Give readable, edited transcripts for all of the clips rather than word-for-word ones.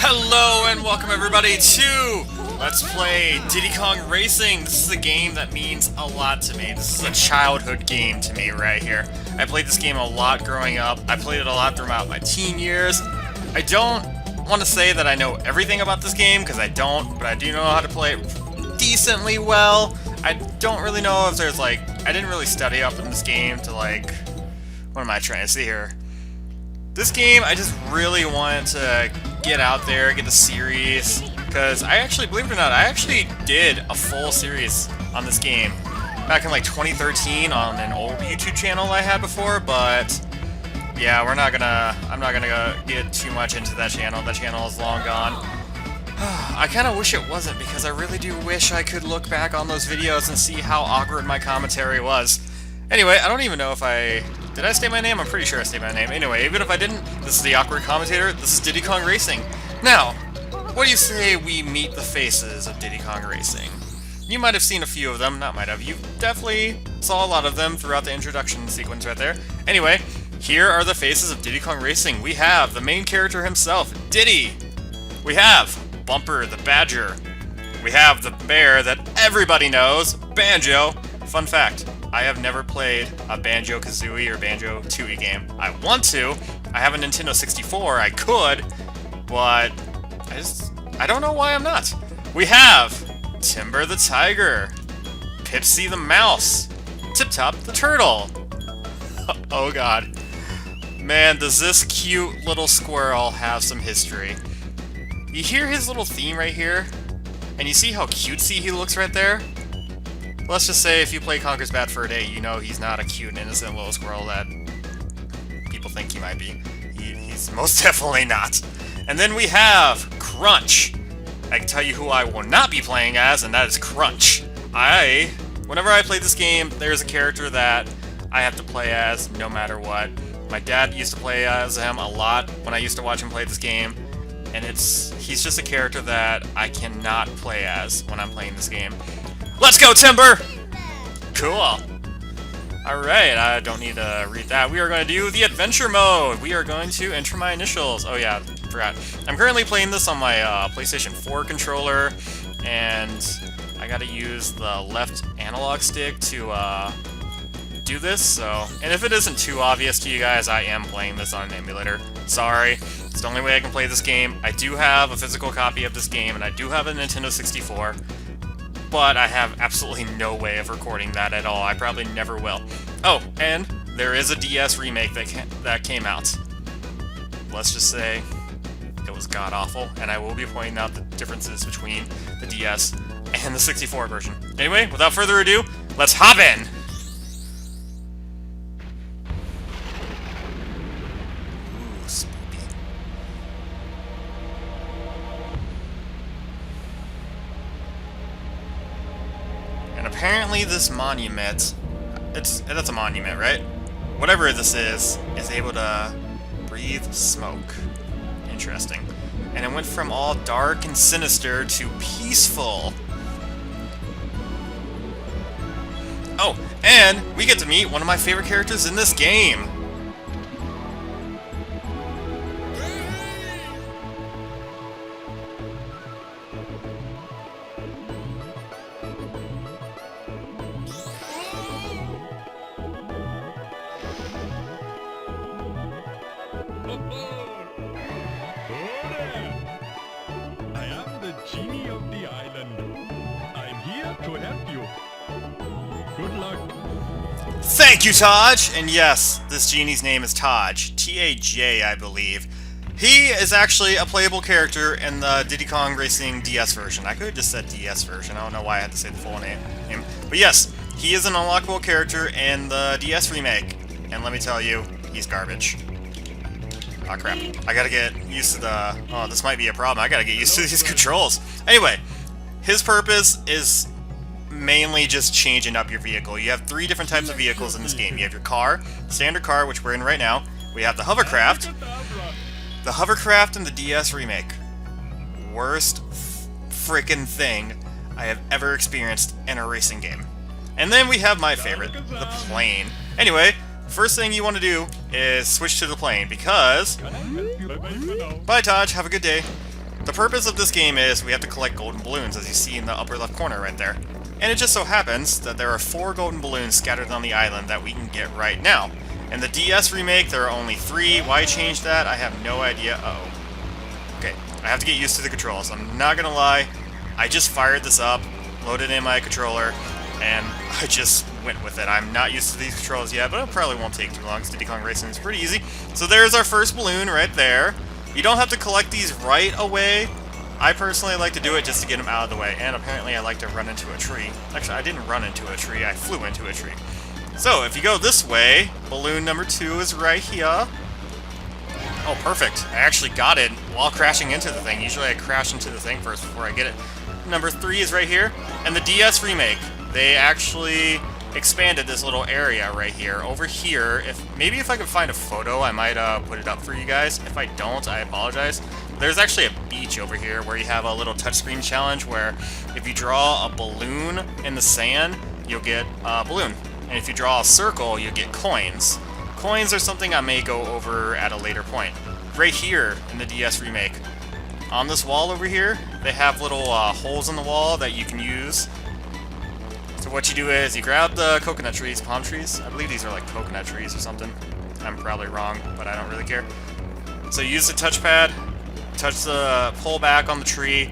Hello and welcome everybody to Let's Play Diddy Kong Racing. This is a game that means a lot to me. This is a childhood game to me right here. I played this game a lot growing up. I played it a lot throughout my teen years. I don't want to say that I know everything about this game, because I don't, but I do know how to play it decently well. I don't really know if there's I didn't really study up in this game to what am I trying to see here? This game, I just really wanted to get out there, get the series, because I actually, believe it or not, I actually did a full series on this game back in 2013 on an old YouTube channel I had before, but yeah, I'm not gonna get too much into that channel. That channel is long gone. I kind of wish it wasn't, because I really do wish I could look back on those videos and see how awkward my commentary was. Anyway, I don't even know if did I state my name? I'm pretty sure I stated my name. Anyway, even if I didn't, this is the awkward commentator. This is Diddy Kong Racing. Now, what do you say we meet the faces of Diddy Kong Racing? You might have seen a few of them, not might have. You definitely saw a lot of them throughout the introduction sequence right there. Anyway, here are the faces of Diddy Kong Racing. We have the main character himself, Diddy. We have Bumper the Badger. We have the bear that everybody knows, Banjo. Fun fact, I have never played a Banjo-Kazooie or Banjo-Tooie game. I want to. I have a Nintendo 64. I could, but I don't know why I'm not. We have Timber the Tiger, Pipsy the Mouse, Tip Top the Turtle. Oh god. Man, does this cute little squirrel have some history. You hear his little theme right here? And you see how cutesy he looks right there? Let's just say if you play Conker's Bad Fur Day, you know he's not a cute, innocent little squirrel that people think he might be. He's most definitely not. And then we have Crunch. I can tell you who I will not be playing as, and that is Crunch. Whenever I play this game, there's a character that I have to play as no matter what. My dad used to play as him a lot when I used to watch him play this game, and he's just a character that I cannot play as when I'm playing this game. Let's go, Timber! Cool. Alright, I don't need to read that. We are going to do the adventure mode. We are going to enter my initials. Oh yeah, forgot. I'm currently playing this on my PlayStation 4 controller, and I gotta use the left analog stick to do this, so... And if it isn't too obvious to you guys, I am playing this on an emulator. Sorry. It's the only way I can play this game. I do have a physical copy of this game, and I do have a Nintendo 64. But I have absolutely no way of recording that at all. I probably never will. Oh, and there is a DS remake that came out. Let's just say it was god-awful, and I will be pointing out the differences between the DS and the 64 version. Anyway, without further ado, let's hop in! Ooh, spooky. And apparently this monument, that's a monument, right? Whatever this is able to breathe smoke. Interesting. and it went from all dark and sinister to peaceful. Oh, and we get to meet one of my favorite characters in this game. I am the Genie of the island. I'm here to help you. Good luck. Thank you, Taj! And yes, this genie's name is Taj. T-A-J, I believe. He is actually a playable character in the Diddy Kong Racing DS version. I could have just said DS version. I don't know why I had to say the full name. But yes, he is an unlockable character in the DS remake. And let me tell you, he's garbage. Aw, crap. I gotta get used to the... Oh, this might be a problem. I gotta get used to these controls. Anyway, his purpose is mainly just changing up your vehicle. You have 3 different types of vehicles in this game. You have your car, standard car, which we're in right now. We have the hovercraft. The hovercraft in the DS remake. Worst frickin' thing I have ever experienced in a racing game. And then we have my favorite, the plane. Anyway, first thing you want to do is switch to the plane because... Bye, Taj. Have a good day. The purpose of this game is we have to collect golden balloons, as you see in the upper left corner right there. And it just so happens that there are 4 golden balloons scattered on the island that we can get right now. In the DS remake, there are only 3. Why change that? I have no idea. Uh-oh. Okay, I have to get used to the controls. I'm not gonna lie. I just fired this up, loaded in my controller, and I just went with it. I'm not used to these controls yet, but it probably won't take too long because Diddy Kong Racing is pretty easy. So there's our first balloon right there. You don't have to collect these right away. I personally like to do it just to get them out of the way, and apparently I like to run into a tree. Actually, I didn't run into a tree, I flew into a tree. So, if you go this way, balloon number 2 is right here. Oh, perfect. I actually got it while crashing into the thing. Usually I crash into the thing first before I get it. Number 3 is right here. And the DS remake, they actually expanded this little area right here. Over here, maybe if I could find a photo, I might put it up for you guys. If I don't, I apologize. There's actually a beach over here where you have a little touchscreen challenge where if you draw a balloon in the sand, you'll get a balloon. And if you draw a circle, you get coins. Coins are something I may go over at a later point. Right here in the DS remake, on this wall over here, they have little holes in the wall that you can use. So what you do is you grab the coconut trees, palm trees. I believe these are like coconut trees or something. I'm probably wrong, but I don't really care. So you use the touchpad, touch the pull back on the tree,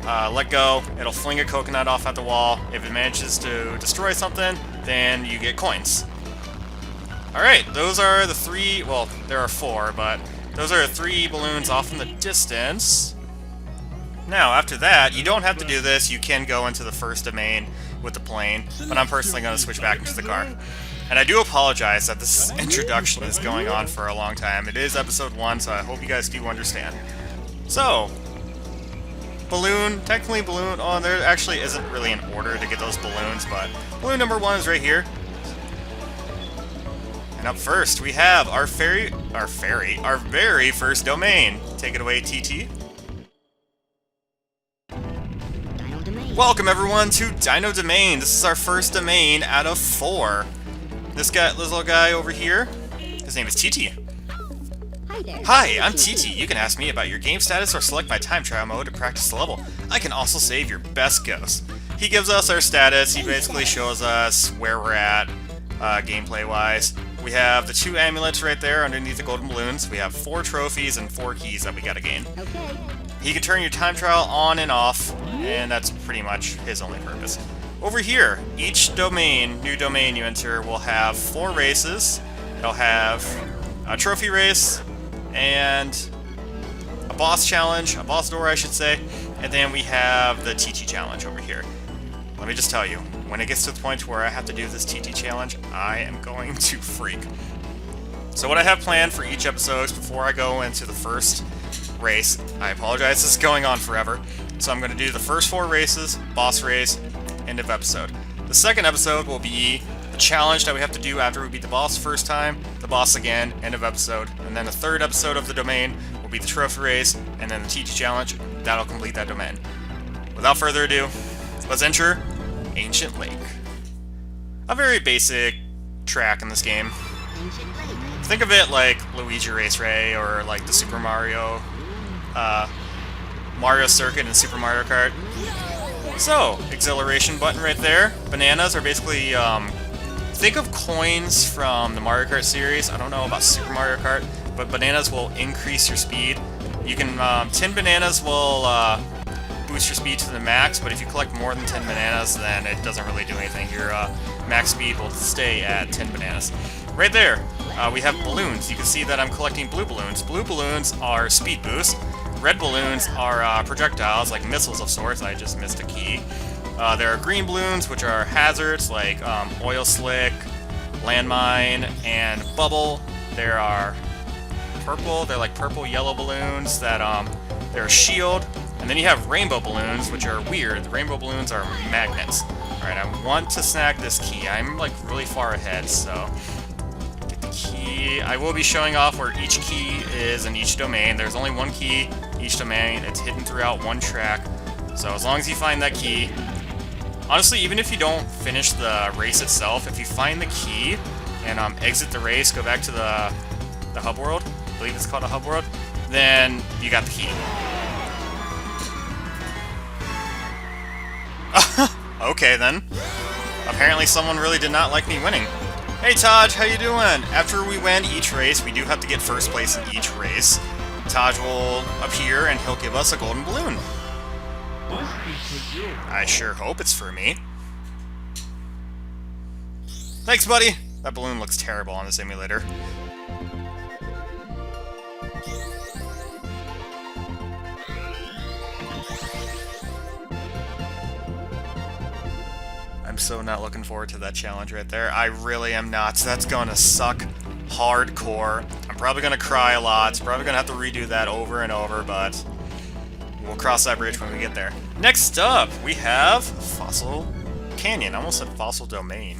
let go, it'll fling a coconut off at the wall. If it manages to destroy something, then you get coins. Alright, those are the 3, well, there are 4, but those are 3 balloons off in the distance. Now, after that, you don't have to do this, you can go into the first domain with the plane, but I'm personally going to switch back into the car. And I do apologize that this introduction is going on for a long time. It is episode 1, so I hope you guys do understand. So, balloon, technically balloon, oh, there actually isn't really an order to get those balloons, but balloon number 1 is right here. And up first, we have our very first domain. Take it away, TT. Welcome everyone to Dino Domain. This is our first domain out of 4. This little guy over here, his name is TT. Hi there. Hi, I'm TT. You can ask me about your game status or select my time trial mode to practice the level. I can also save your best ghost. He gives us our status. He basically shows us where we're at, gameplay-wise. We have the 2 amulets right there underneath the golden balloons. We have 4 trophies and 4 keys that we gotta gain. Okay. He can turn your time trial on and off, and that's pretty much his only purpose. Over here, each domain, new domain you enter, will have 4 races. It'll have a trophy race, and a boss challenge, a boss door I should say, and then we have the TT challenge over here. Let me just tell you, when it gets to the point where I have to do this TT challenge, I am going to freak. So what I have planned for each episode before I go into the first race, I apologize, this is going on forever, so I'm going to do the first 4 races, boss race, end of episode. The second episode will be the challenge that we have to do after we beat the boss first time, the boss again, end of episode, and then the third episode of the domain will be the trophy race, and then the TT challenge, that'll complete that domain. Without further ado, let's enter Ancient Lake. A very basic track in this game. Think of it like Luigi Raceway or like the Super Mario Circuit and Super Mario Kart. So, acceleration button right there. Bananas are basically, think of coins from the Mario Kart series. I don't know about Super Mario Kart, but bananas will increase your speed. You can, 10 bananas will boost your speed to the max, but if you collect more than 10 bananas, then it doesn't really do anything. Your max speed will stay at 10 bananas. Right there, we have balloons. You can see that I'm collecting blue balloons. Blue balloons are speed boosts. Red balloons are projectiles, like missiles of sorts. I just missed a key. There are green balloons, which are hazards, like oil slick, landmine, and bubble. There are purple. They're like purple-yellow balloons that they're a shield. And then you have rainbow balloons, which are weird. The rainbow balloons are magnets. Alright, I want to snag this key. I'm like really far ahead, so get the key. I will be showing off where each key is in each domain. There's only one key each domain. It's hidden throughout one track. So as long as you find that key, honestly, even if you don't finish the race itself, if you find the key and exit the race, go back to the hub world, I believe it's called a hub world, then you got the key. Okay then. Apparently someone really did not like me winning. Hey Taj, how you doing? After we win each race, we do have to get first place in each race. Taj will appear and he'll give us a golden balloon. I sure hope it's for me. Thanks, buddy! That balloon looks terrible on the simulator. I'm so not looking forward to that challenge right there. I really am not. That's gonna suck hardcore. I'm probably gonna cry a lot. Probably gonna have to redo that over and over, but we'll cross that bridge when we get there. Next up, we have Fossil Canyon. I almost said Fossil Domain.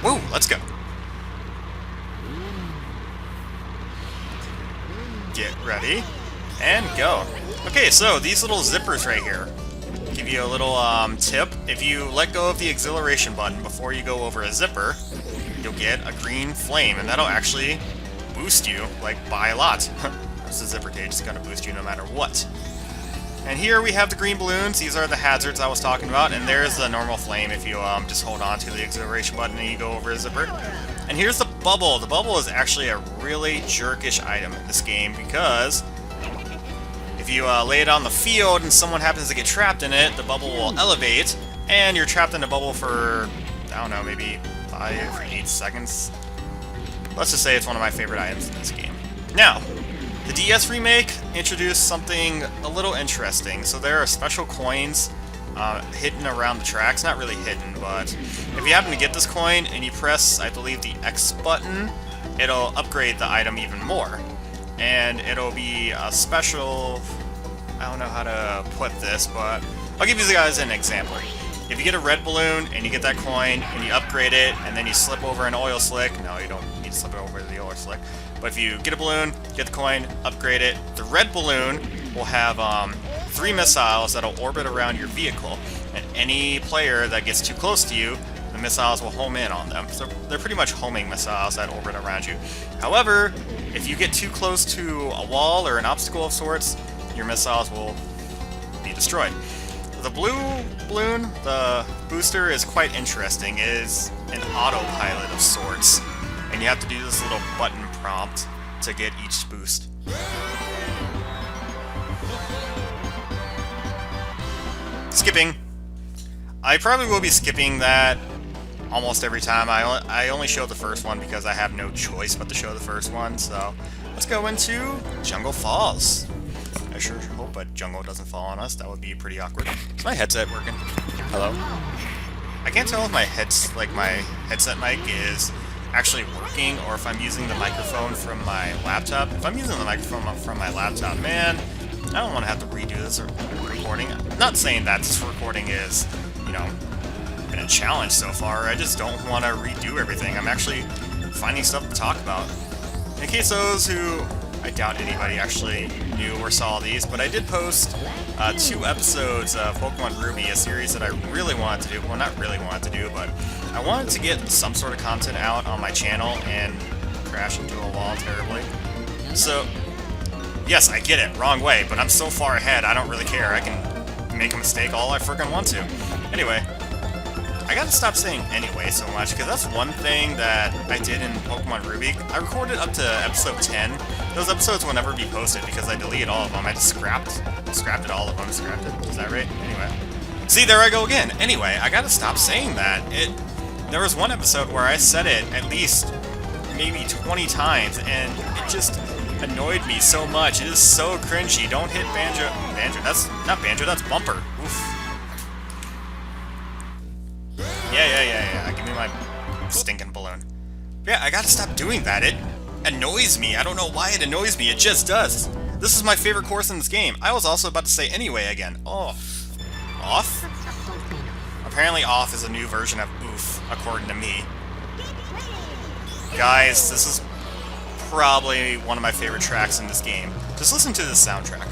Woo, let's go. Get ready, and go. Okay, so these little zippers right here give you a little tip. If you let go of the acceleration button before you go over a zipper, you'll get a green flame, and that'll actually boost you, like, by a lot. This is a zipper cage, it's gonna boost you no matter what. And here we have the green balloons. These are the hazards I was talking about, and there's the normal flame if you just hold on to the acceleration button and you go over a zipper. And here's the bubble. The bubble is actually a really jerkish item in this game because if you lay it on the field and someone happens to get trapped in it, the bubble will elevate, and you're trapped in the bubble for, I don't know, maybe 5 or 8 seconds. Let's just say it's one of my favorite items in this game. Now, the DS remake introduced something a little interesting. So there are special coins hidden around the tracks. Not really hidden, but if you happen to get this coin and you press, I believe, the X button, it'll upgrade the item even more. And it'll be a special, I don't know how to put this, but I'll give you guys an example. If you get a red balloon and you get that coin and you upgrade it and then you slip over an oil slick, no, you don't need to slip over the oil slick, but if you get a balloon, get the coin, upgrade it, the red balloon will have 3 missiles that'll orbit around your vehicle, and any player that gets too close to you, the missiles will home in on them. So they're pretty much homing missiles that orbit around you. However, if you get too close to a wall or an obstacle of sorts, your missiles will be destroyed. The blue balloon, the booster, is quite interesting. It is an autopilot of sorts, and you have to do this little button prompt to get each boost. Skipping. I probably will be skipping that almost every time. I only show the first one because I have no choice but to show the first one, so let's go into Jungle Falls. I sure hope a jungle doesn't fall on us. That would be pretty awkward. Is my headset working? Hello? I can't tell if my headset mic is actually working or if I'm using the microphone from my laptop. If I'm using the microphone from my laptop, man, I don't want to have to redo this recording. I'm not saying that this recording is, you know, been a challenge so far. I just don't want to redo everything. I'm actually finding stuff to talk about. In case those who, I doubt anybody actually knew or saw these, but I did post 2 episodes of Pokemon Ruby, a series that I really wanted to do. Well, not really wanted to do, but I wanted to get some sort of content out on my channel and crash into a wall terribly. So, yes, I get it, wrong way, but I'm so far ahead, I don't really care. I can make a mistake all I freaking want to. Anyway, I gotta stop saying anyway so much, because that's one thing that I did in Pokemon Ruby. I recorded up to episode 10. Those episodes will never be posted because I deleted all of them. I just scrapped it, all of them. Scrapped it? Is that right? Anyway. See, there I go again. Anyway, I gotta stop saying that. There was one episode where I said it at least maybe 20 times, and it just annoyed me so much. It is so cringy. Don't hit Banjo. That's not Banjo, that's Bumper. Oof. Yeah. Give me my stinking balloon. Yeah, I gotta stop doing that. It annoys me. I don't know why it annoys me. It just does. This is my favorite course in this game. I was also about to say anyway again. Oh. Off? Apparently off is a new version of oof, according to me. Guys, this is probably one of my favorite tracks in this game. Just listen to this soundtrack.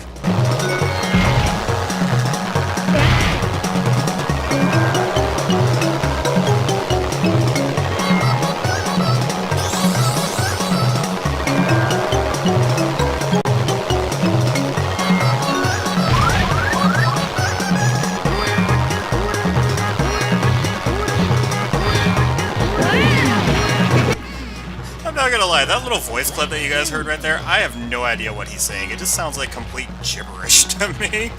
I'm not gonna lie, that little voice clip that you guys heard right there, I have no idea what he's saying. It just sounds like complete gibberish to me.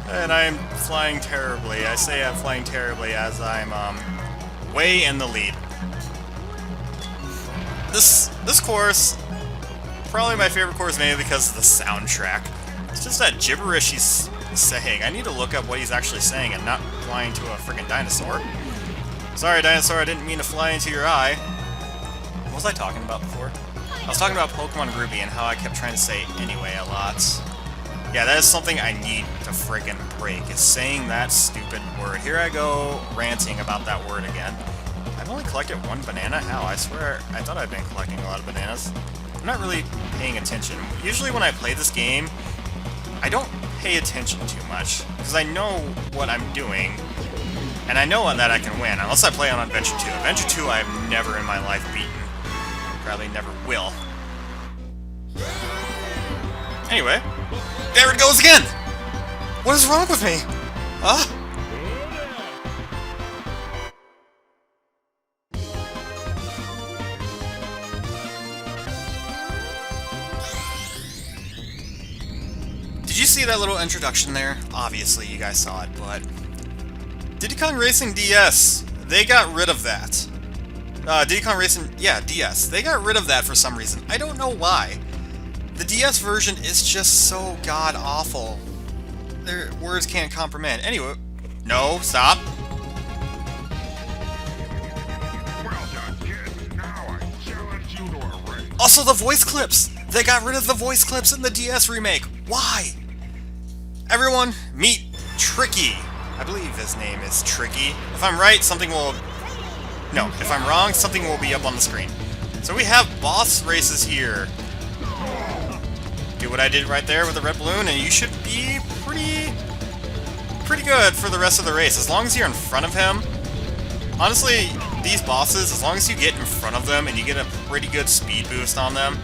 And I'm flying terribly. I say I'm flying terribly as I'm, way in the lead. This course, probably my favorite course mainly because of the soundtrack. It's just that gibberish he's saying. I need to look up what he's actually saying and not fly into a freaking dinosaur. Sorry, dinosaur, I didn't mean to fly into your eye. What was I talking about before? I was talking about Pokemon Ruby and how I kept trying to say anyway a lot. Yeah, that is something I need to friggin' break, is saying that stupid word. Here I go ranting about that word again. I've only collected 1 banana? How? I swear, I thought I'd been collecting a lot of bananas. I'm not really paying attention. Usually when I play this game, I don't pay attention too much, because I know what I'm doing, and I know that I can win, unless I play on Adventure 2. Adventure 2 I have never in my life beaten. Probably never will. Anyway, there it goes again! What is wrong with me? Huh? Did you see that little introduction there? Obviously you guys saw it, but Diddy Kong Racing DS, they got rid of that. Diddy Kong Racing, yeah, DS. They got rid of that for some reason. I don't know why. The DS version is just so god-awful. Their words can't comprehend. Anyway, no, stop. Also, the voice clips! They got rid of the voice clips in the DS remake. Why? Everyone, meet Tricky. I believe his name is Tricky. If I'm right, something will... No, if I'm wrong, something will be up on the screen. So we have boss races here. Do what I did right there with the red balloon, and you should be pretty good for the rest of the race. As long as you're in front of him. Honestly, these bosses, as long as you get in front of them and you get a pretty good speed boost on them,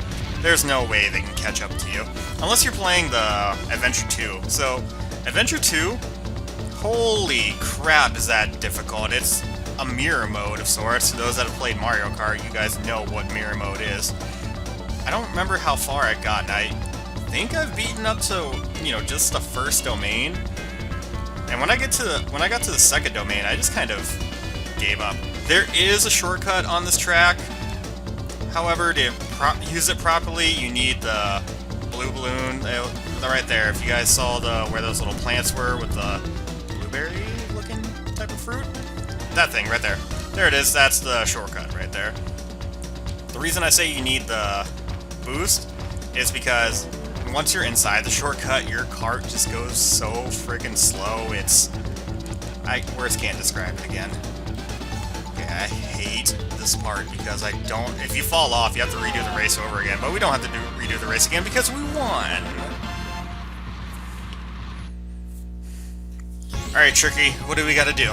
there's no way they can catch up to you. Unless you're playing the Adventure 2. So, Adventure 2, holy crap is that difficult. It's a mirror mode of sorts. Those that have played Mario Kart, you guys know what mirror mode is. I don't remember how far I've gotten. I think I've beaten up to, you know, just the first domain. And when I got to the second domain, I just kind of gave up. There is a shortcut on this track. However, to use it properly, you need the blue balloon. Right there. If you guys saw where those little plants were with the blueberry-looking type of fruit. That thing right there. There it is, that's the shortcut right there. The reason I say you need the boost is because once you're inside the shortcut, your cart just goes so freaking slow, words can't describe it again. Okay, I hate hate this part because I don't... If you fall off, you have to redo the race over again. But we don't have to redo the race again because we won. Alright, Tricky, what do we gotta do?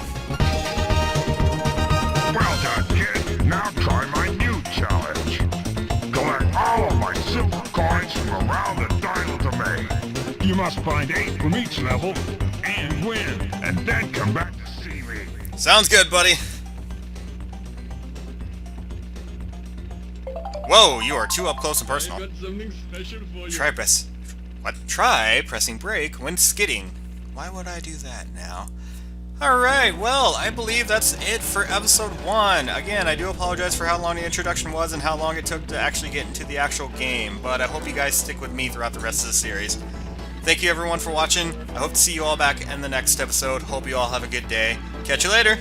Well done, kid. Now try my new challenge. Collect all of my silver coins from around the dial domain. You must find 8 from each level and win, and then come back to see me. Sounds good, buddy. Whoa, you are too up close and personal. I got something special for you. Try pressing brake when skidding. Why would I do that now? Alright, well, I believe that's it for episode 1. Again, I do apologize for how long the introduction was and how long it took to actually get into the actual game, but I hope you guys stick with me throughout the rest of the series. Thank you everyone for watching. I hope to see you all back in the next episode. Hope you all have a good day. Catch you later!